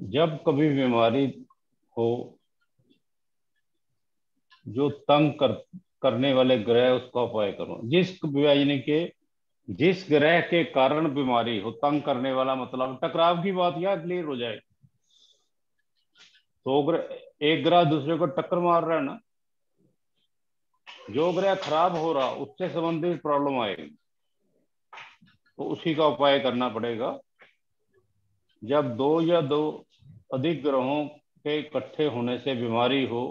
जब कभी बीमारी हो, जो तंग करने वाले ग्रह, उसका उपाय करो। यानी कि जिस ग्रह के कारण बीमारी हो, तंग करने वाला मतलब टकराव की बात या क्लियर हो जाए। तो एक ग्रह दूसरे को टक्कर मार रहा है ना, जो ग्रह खराब हो रहा उससे संबंधित प्रॉब्लम आएगी, तो उसी का उपाय करना पड़ेगा। जब दो या दो अधिक ग्रहों के इकट्ठे होने से बीमारी हो,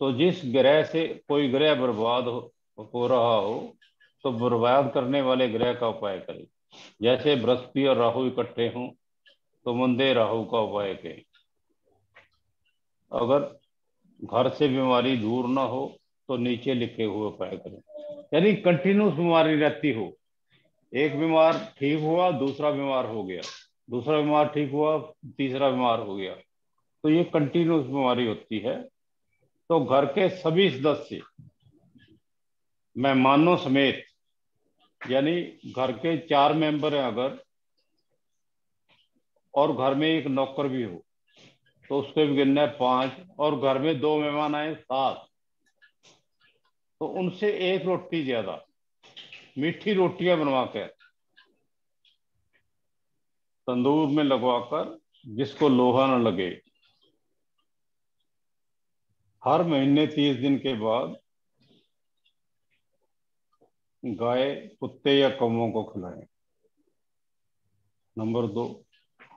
तो जिस ग्रह से कोई ग्रह बर्बाद हो रहा हो, तो बर्बाद करने वाले ग्रह का उपाय करें। जैसे बृहस्पति और राहु इकट्ठे हों, तो मंदे राहु का उपाय करें। अगर घर से बीमारी दूर ना हो, तो नीचे लिखे हुए उपाय करें। यानी कंटिन्यूस बीमारी रहती हो, एक बीमार ठीक हुआ, दूसरा बीमार हो गया, दूसरा बीमार ठीक हुआ, तीसरा बीमार हो गया, तो ये कंटिन्यूस बीमारी होती है। तो घर के सभी सदस्य, मेहमानों समेत, यानी घर के 4 मेंबर हैं अगर, और घर में एक नौकर भी हो, तो उसके भी गिनना है 5, और घर में 2 मेहमान आए 7, तो उनसे एक रोटी ज्यादा मीठी रोटियां बनवा कर तंदूर में लगवाकर, जिसको लोहा न लगे, हर महीने 30 दिन के बाद गाय, कुत्ते या कौवों को खिलाएं। नंबर 2,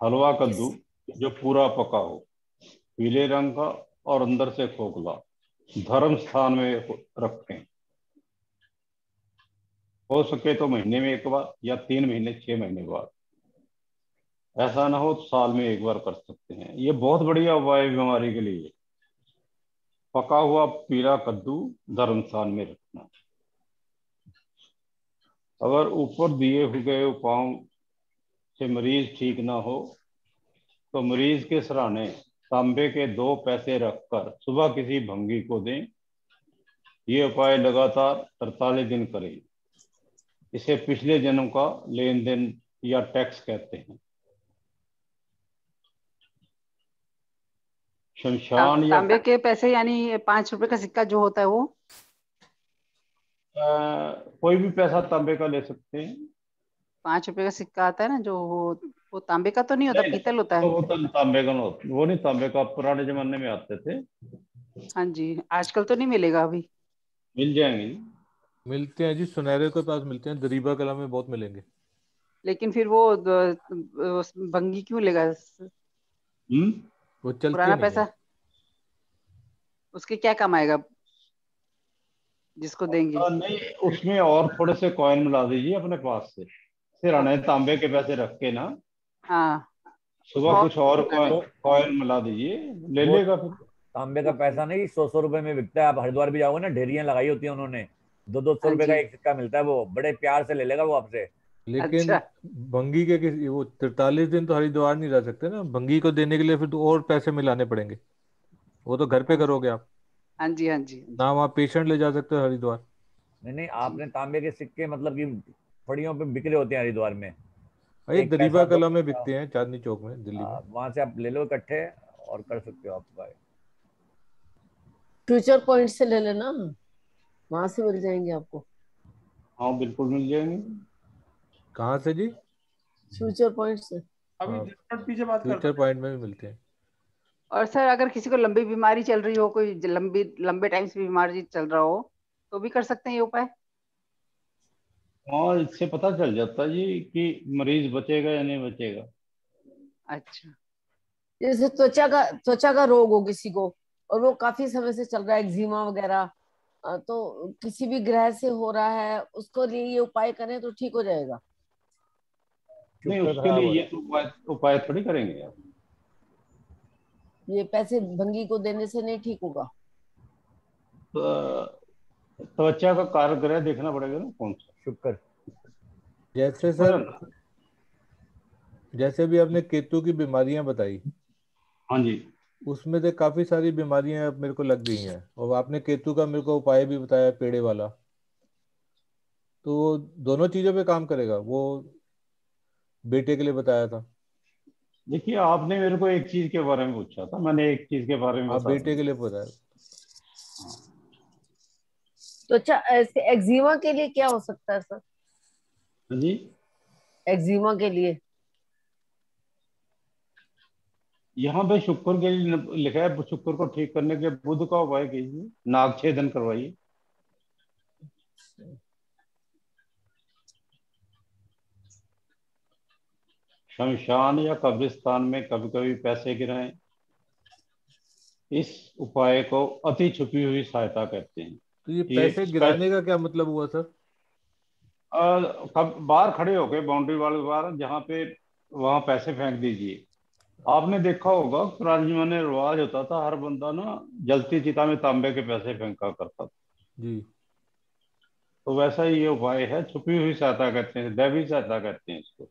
हलवा कद्दू इस जो पूरा पका हो, पीले रंग का और अंदर से खोखला, धर्म स्थान में रखें। हो सके तो महीने में एक बार, या 3 महीने 6 महीने बाद। ऐसा ना हो तो साल में एक बार कर सकते हैं। ये बहुत बढ़िया उपाय है बीमारी के लिए। पका हुआ पीला कद्दू धर्म स्थान में रखना। अगर ऊपर दिए हुए उपायों से मरीज ठीक ना हो, तो मरीज के सराहने तांबे के 2 पैसे रखकर सुबह किसी भंगी को दें। ये उपाय लगातार 43 दिन करें। इसे पिछले जन्म का लेन देन या टैक्स कहते हैं। शमशान या तांबे के पैसे यानी 5 रुपए का सिक्का जो होता है वो? कोई भी पैसा तांबे का ले सकते हैं। 5 रुपए का सिक्का आता है ना जो, वो तांबे का तो नहीं होता, नहीं, पीतल होता है। वो तो तांबे का वो नहीं, तांबे का पुराने जमाने में आते थे। हाँ जी, आजकल तो नहीं मिलेगा अभी। मिल जाएंगे। मिलते हैं जी, सुनहरे के पास मिलते हैं, दरीबा कला में बहुत मिलेंगे। लेकिन फिर वो भंगी क्यों लेगा हम्म। वो चलते पुराना नहीं है। पैसा? उसके क्या काम आएगा जिसको देंगे? नहीं, उसमें और थोड़े से कॉइन मिला दीजिए अपने पास से, सिराने तांबे के पैसे रख के ना, हाँ, सुबह और कुछ और तो कॉइन मिला दीजिए, ले वो लेगा फिर। तांबे का पैसा नहीं, 100-100 रुपए में बिकता है। आप हरिद्वार भी जाओगे ना, ढेरियां लगाई होती है उन्होंने, 200-200 रुपए का हाँ जी। एक सिक्का मिलता है, वो बड़े प्यार से ले लेगा वो आपसे। लेकिन अच्छा। भंगी के किसी वो 43 दिन तो हरिद्वार नहीं रह सकते ना, भंगी को देने के लिए फिर तो और पैसे मिलाने पड़ेंगे। वो तो घर पे हाँ जी, करोगे आप, हाँ जी, हाँ जी, हाँ ना जी। वहाँ पेशेंट ले जा सकते हो हरिद्वार। नहीं नहीं, जी। आपने तांबे के सिक्के मतलब कि फड़ियों पे बिक्रे होते हैं हरिद्वार में। भाई एक दरीबा पैसा, दो कला में पैसा, बिकते हैं, चांदनी चौक में दिल्ली में। वहां से आप ले लो इकट्ठे और कर सकते हो आप भाई। फ्यूचर पॉइंट से ले लेना, वहां से मिल जाएंगे आपको। हाँ बिल्कुल मिल जाएंगे। कहाँ से जी? फ्यूचर पॉइंट से। अभी हाँ, 10 मिनट पीछे बात करता फ्यूचर पॉइंट में भी मिलते हैं। और सर, अगर किसी को लंबी बीमारी चल रही हो, कोई लंबे टाइम से बीमारी चल रहा हो, तो भी कर सकते हैं ये उपाय? हाँ, इससे पता चल जाता है जी कि मरीज बचेगा या नहीं बचेगा। अच्छा। जैसे त्वचा का रोग हो किसी को, और वो काफी समय से चल रहा है, एक्जिमा वगैरह, तो किसी भी ग्रह से हो रहा है, उसको लिए ये उपाय करें तो ठीक हो जाएगा। नहीं, शुक्र उसके खराब लिए हो ये रहा तो उपाय थोड़ी करेंगे आप। ये पैसे भंगी को देने से नहीं ठीक होगा। तो त्वचा का कारक ग्रह देखना पड़ेगा ना कौन सा। है। शुक्र। जैसे शुक्र है सर, ना। जैसे भी आपने केतु की बीमारियां बताई, हाँ जी। उसमें से काफी सारी बीमारियां अब मेरे को लग गई हैं, और आपने केतु का मेरे को उपाय भी बताया पेड़े वाला, तो वो दोनों चीजों पे काम करेगा। वो बेटे के लिए बताया था। देखिए, आपने मेरे को एक चीज के बारे में पूछा था, मैंने एक चीज के बारे में आप बता बेटे दिया। के लिए पूछा है। तो अच्छा, ऐसे एक्जिमा के लिए क्या हो सकता है सर? हाँ जी, एक्जिमा के लिए यहाँ पे शुक्र के लिए लिखा है, शुक्र को ठीक करने के लिए बुध का उपाय कीजिए, नाग छेदन करवाइए। शमशान या कब्रिस्तान में कभी कभी पैसे गिराएं। इस उपाय को अति छुपी हुई सहायता कहते हैं। तो ये ये पैसे गिराने का क्या मतलब हुआ सर? कब बाहर खड़े होके बाउंड्री वाले बाहर जहाँ पे, वहां पैसे फेंक दीजिए। आपने देखा होगा पुराने जमाने में रिवाज होता था, हर बंदा ना जलती चिता में तांबे के पैसे फेंका करता था। जी। तो वैसा ही ये उपाय है, छुपी हुई सहायता कहते हैं, दैवी सहायता कहते हैं इसको।